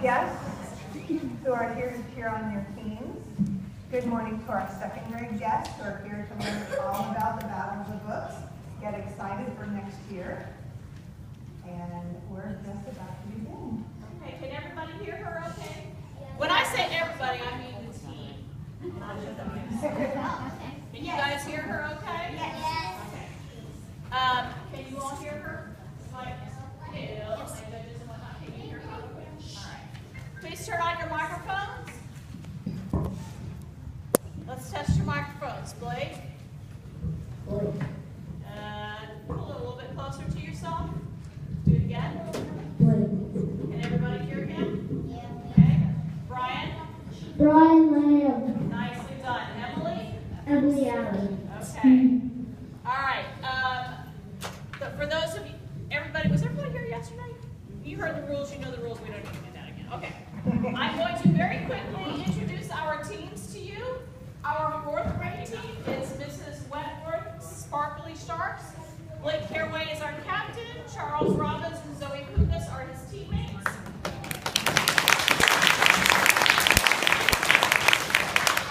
guests who are here to cheer on your teams. Good morning to our second grade guests who are here to learn all about the Battle of the Books. Get excited for next year. And we're just about to begin. Okay, can everybody hear her okay? When I say everybody, I mean the team. Can you guys hear her okay? Yes. Okay. Can you all hear her? Like, hills and judges and whatnot. Can you hear her? All right. Please turn on your microphones. Let's test your microphones, Blake. And pull it a little bit closer to yourself. Do it again. Can everybody hear him? Yeah. Okay. Brian? Brian Lamb. Nicely done. Emily? Emily Allen. Okay. All right. For those of you, was everybody here yesterday? You heard the rules, you know the rules, we don't need to do that again. Okay. I'm going to very quickly introduce our teams to you. Our fourth grade team is Mrs. Wentworth Sparkly Sharks. Blake Caraway is our captain. Charles Robbins and Zoe Kukas are his teammates.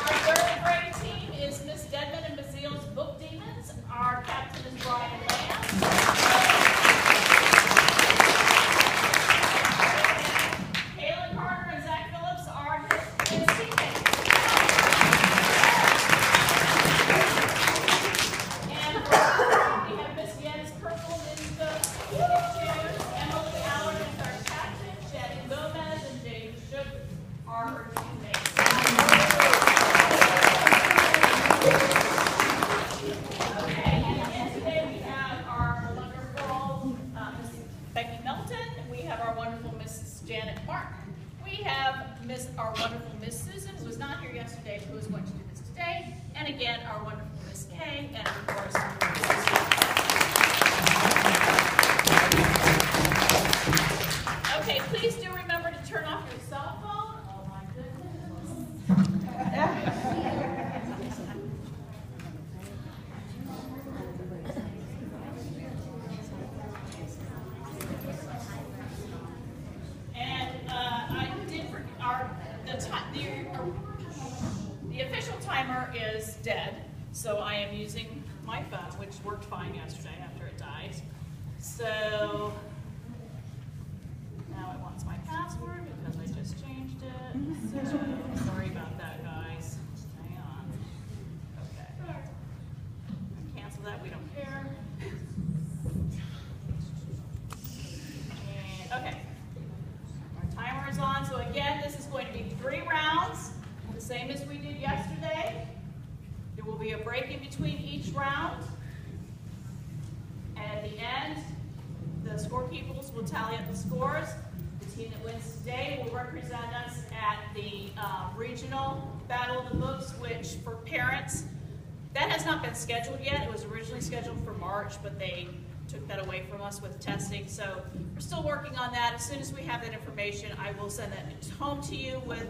Our third grade team is Miss Dedman and Bazille's Book Demons. Our captain is Brian Lamb. Kaylin Carter and Zach Phillips are his teammates. And we have Miss Yen's Purple Ninja, Emily Allen is our captain, Jenny Gomez and James Shook are her teammates. Okay, and today we have our wonderful Miss Becky Melton. We have our wonderful Mrs. Janet Mark. We have our wonderful Miss Susan, who was not here yesterday, who is going to do this today. And again, our wonderful Miss Kay, and of course, okay, please do remember to turn off your cell phone. Oh my goodness. And I did forget the official timer is dead, so I am using my phone, which worked fine yesterday after it died. So now it wants my password because I just changed it. So sorry about that, guys. Hang on. Okay. Cancel that. We don't care. And, okay. Our timer is on. So again, this is going to be 3 rounds, the same as we did yesterday. There will be a break in between each round. And at the end, the scorekeepers will tally up the scores. The team that wins today will represent us at the regional Battle of the Books, which for parents, that has not been scheduled yet. It was originally scheduled for March, but they took that away from us with testing. So we're still working on that. As soon as we have that information, I will send that home to you with,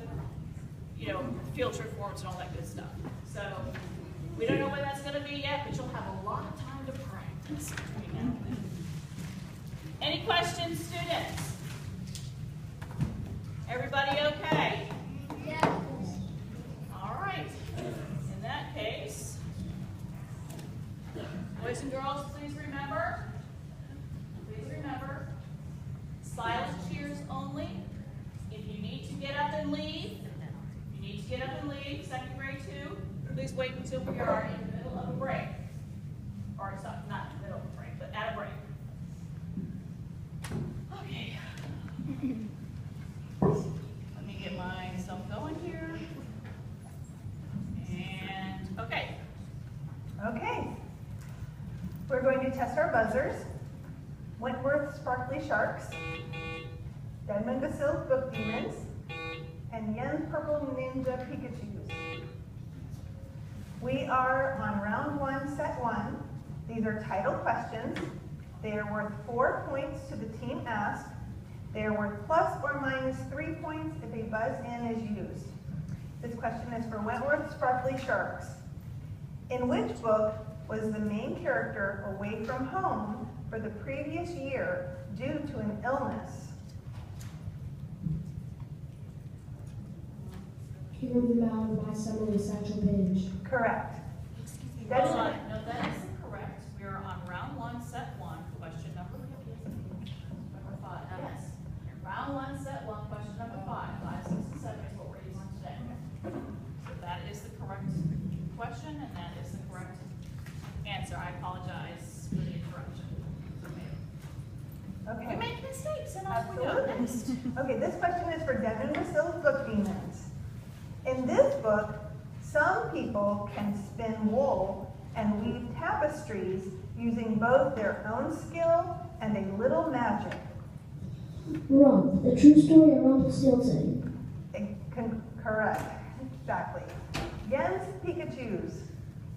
field trip forms and all that good stuff. So we don't know when that's going to be yet, but you'll have a lot of time to practice between now and then. Any questions, students? Everybody okay? Yes. All right. In that case, boys and girls, please remember, silent cheers only. If you need to get up and leave, second grade 2, please wait until we are in the middle of a break. Or not in the middle of a break, but at a break. Okay. Let me get myself going here. And, okay. Okay. We're going to test our buzzers. Wentworth Sparkly Sharks, Dedman Basile Book Demons, and Yen's Purple Ninja Pikachus. We are on round 1, set 1. These are title questions. They are worth 4 points to the team asked. They are worth plus or minus 3 points if a buzz in is used. This question is for Wentworth Sparkly Sharks. In which book was the main character away from home for the previous year due to an illness? Hero of the Mountain by Summer with Satchel Paige. Correct. Hold Desmond, on, no, that is correct. We are on round one, set one, question number five. Yes. Round one, set one, question number 5. 5, 6, and 7 is what we're using today. So that is the correct question, and that is the correct answer. I apologize for the interruption. We okay. make mistakes, and off we go. Absolutely. Next. Okay, this question is for Devin Basile's Book Demons. In this book, some people can spin wool and weave tapestries using both their own skill and a little magic. Rump, the true story of Rumpelstiltskin. Correct, exactly. Jens Pikachu's.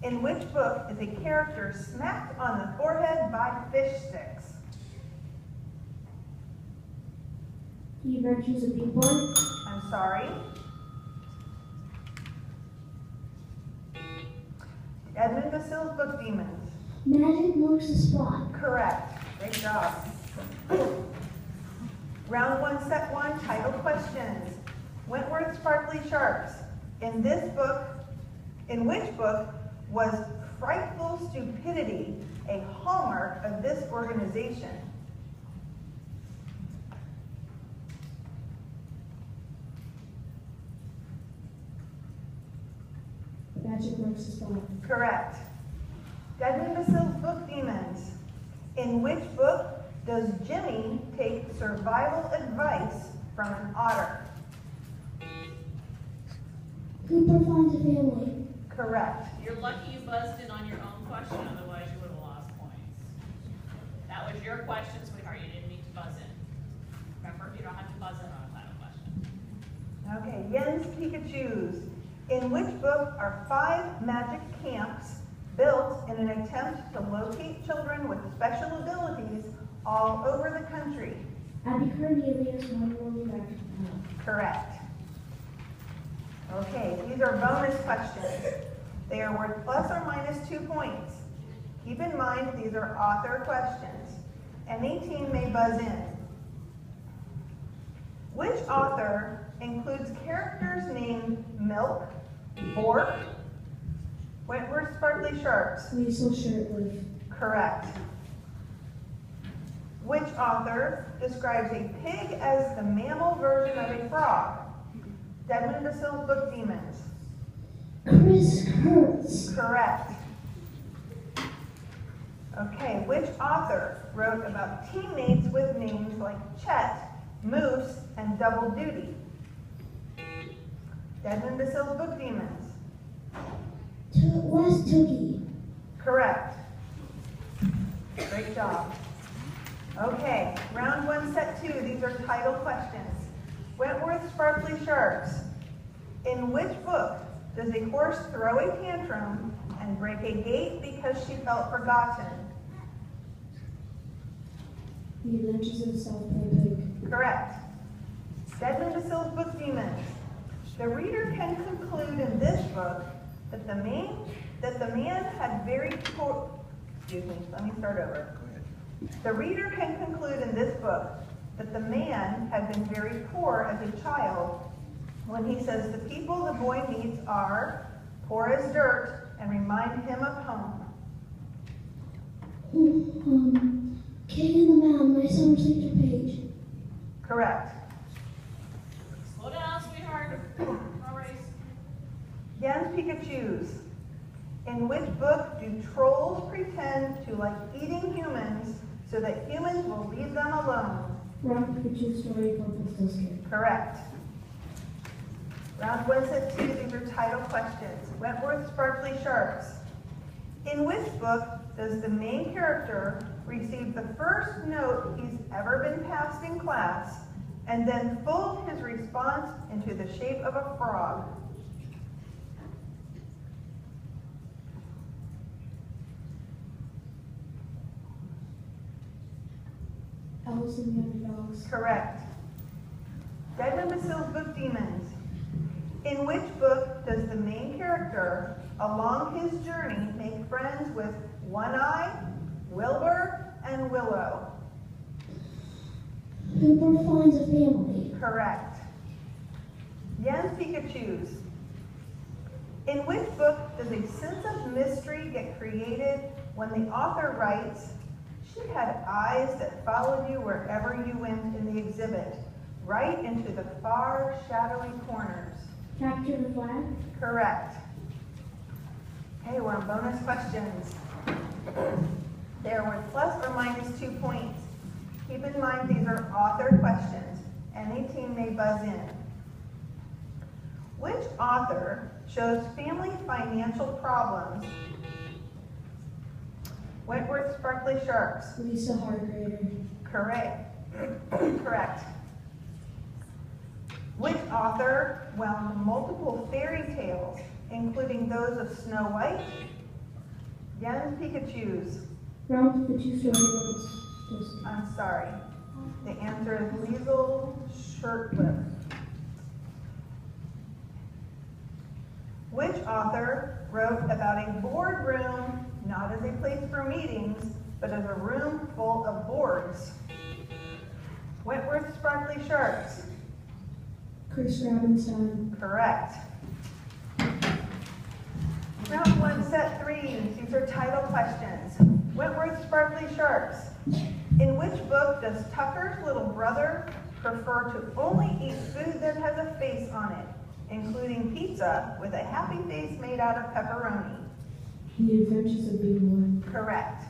In which book is a character smacked on the forehead by fish sticks? The Adventures of Pink Boy. I'm sorry. Edmund Basile's Book Demons. Magic marks the spot. Correct. Great job. Round 1, set 1, title questions. Wentworth Sparkly Sharks. In which book was frightful stupidity a hallmark of this organization? Magic marks the spot. Correct. Edmund Basile's Book Demons. In which book does Jimmy take survival advice from an otter? Cooper finds a family. Correct. You're lucky you buzzed in on your own question, otherwise you would have lost points. That was your question, sweetheart. You didn't need to buzz in. Remember, you don't have to buzz in on a final question. Okay, Jens Pikachu's. In which book are 5 magic camps built in an attempt to locate children with special abilities all over the country? Abby Cornelius, one woman back to the town. Correct. Okay, these are bonus questions. They are worth plus or minus 2 points. Keep in mind these are author questions. Any team may buzz in. Which author includes characters named Milk, Bork, Wentworth Sparkly Sharks? Weasel Shirtleaf. Correct. Which author describes a pig as the mammal version of a frog? Edmund Basile's Book Demons. Chris Kurtz. Correct. Okay, which author wrote about teammates with names like Chet, Moose, and Double Duty? Edmund Basile's Book Demons. Wes Tookie. Correct. Great job. Okay, round 1, set 2. These are title questions. Wentworth Sparkly Sharks. In which book does a horse throw a tantrum and break a gate because she felt forgotten? The Adventures of South Pole Pig. Correct. Edmund Basile's Book Demons. The reader can conclude in this book that the man had very poor. Excuse me. Let me start over. The reader can conclude in this book that the man had been very poor as a child when he says the people the boy meets are poor as dirt and remind him of home. King in the Mountain by Summer Satchel Paige. Correct. Slow down, sweetheart. No race. Jens Pikachu's. In which book do trolls pretend to like eating humans so that humans will leave them alone? Rump, the true story of Rumpelstiltskin. Correct. Round 1, set 2, these are title questions. Wentworth Sparkly Sharks. In which book does the main character receive the first note he's ever been passed in class and then fold his response into the shape of a frog? Alice and the Underdogs. Correct. Edmund Basile's Book Demons. In which book does the main character, along his journey, make friends with One Eye, Wilbur, and Willow? Hooper finds a family. Correct. Jens Pikachu's. In which book does a sense of mystery get created when the author writes, "She had eyes that followed you wherever you went in the exhibit, right into the far shadowy corners"? Capture the Flag. Correct. Okay, we're on bonus questions. They're worth plus or minus 2 points. Keep in mind these are author questions. Any team may buzz in. Which author shows family financial problems? Wentworth Sparkly Sharks. Lisa Hargrader. Correct. Correct. Which author wound multiple fairy tales, including those of Snow White, Jens Pikachu's? Ralph the Two-Story Rumpelstiltskin. I'm sorry. The answer is Liesl Shirtlift. Which author wrote about a boardroom, not as a place for meetings, but as a room full of boards? Wentworth Sparkly Sharks. Chris Robinstein. Correct. Round 1, set 3. These are title questions. Wentworth Sparkly Sharks. In which book does Tucker's little brother prefer to only eat food that has a face on it, including pizza with a happy face made out of pepperoni? The Adventures of Big Boy. Correct.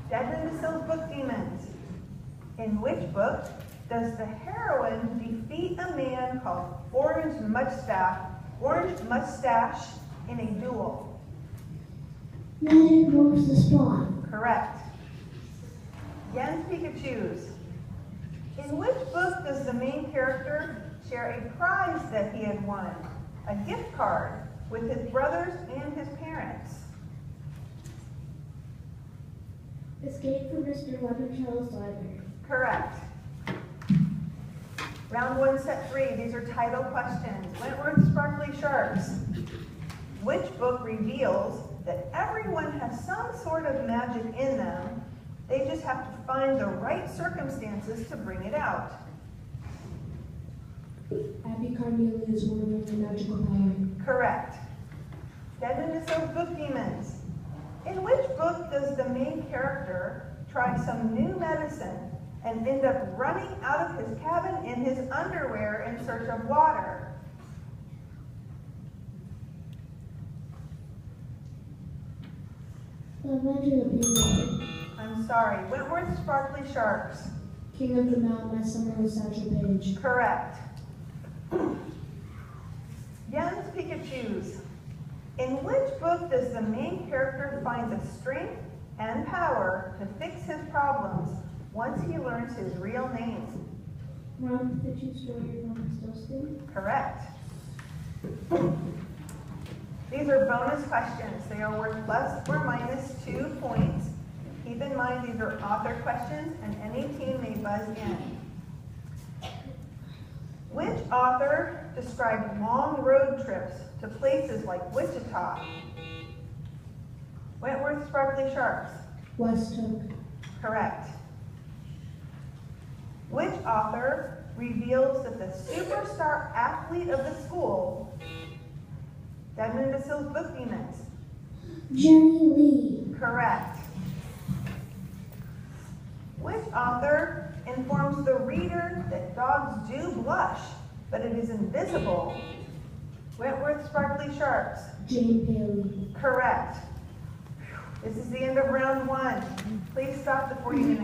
Desmond DeSille's Book Demons. In which book does the heroine defeat a man called Orange Mustache in a duel? Magic Moves the Spawn. Correct. Jens Pikachu's. In which book does the main character share a prize that he had won, a gift card, with his brothers and his parents? Escape from Mr. Lemonshell's library. Correct. Round 1, set 3. These are title questions. Wentworth Sparkly Sharks. Which book reveals that everyone has some sort of magic in them? They just have to find the right circumstances to bring it out. Abby Carnelia's Woman with Magical Power. Correct. Desmond DeSille's Book Demons. In which book does the main character try some new medicine and end up running out of his cabin in his underwear in search of water? The Adventures of Big Boy. I'm sorry, Wentworth Sparkly Sharks. King of the Mountain by Summer with Satchel Paige. Correct. Jens Pikachu's. In which book does the main character find the strength and power to fix his problems once he learns his real name? Ralph the Two-Story Rumpelstiltskin. Correct. These are bonus questions. They are worth plus or minus 2 points. Keep in mind these are author questions and any team may buzz in. Which author described long road trips to places like Wichita? Wentworth Sparkly Sharks. West Hook. Correct. Which author reveals that the superstar athlete of the school, Desmond DeSille's Book Demons? Jenny Lee. Correct. Which author informs the reader that dogs do blush, but it is invisible? Wentworth Sparkly Sharks. Jane Paley. Correct. This is the end of round 1. Please stop before you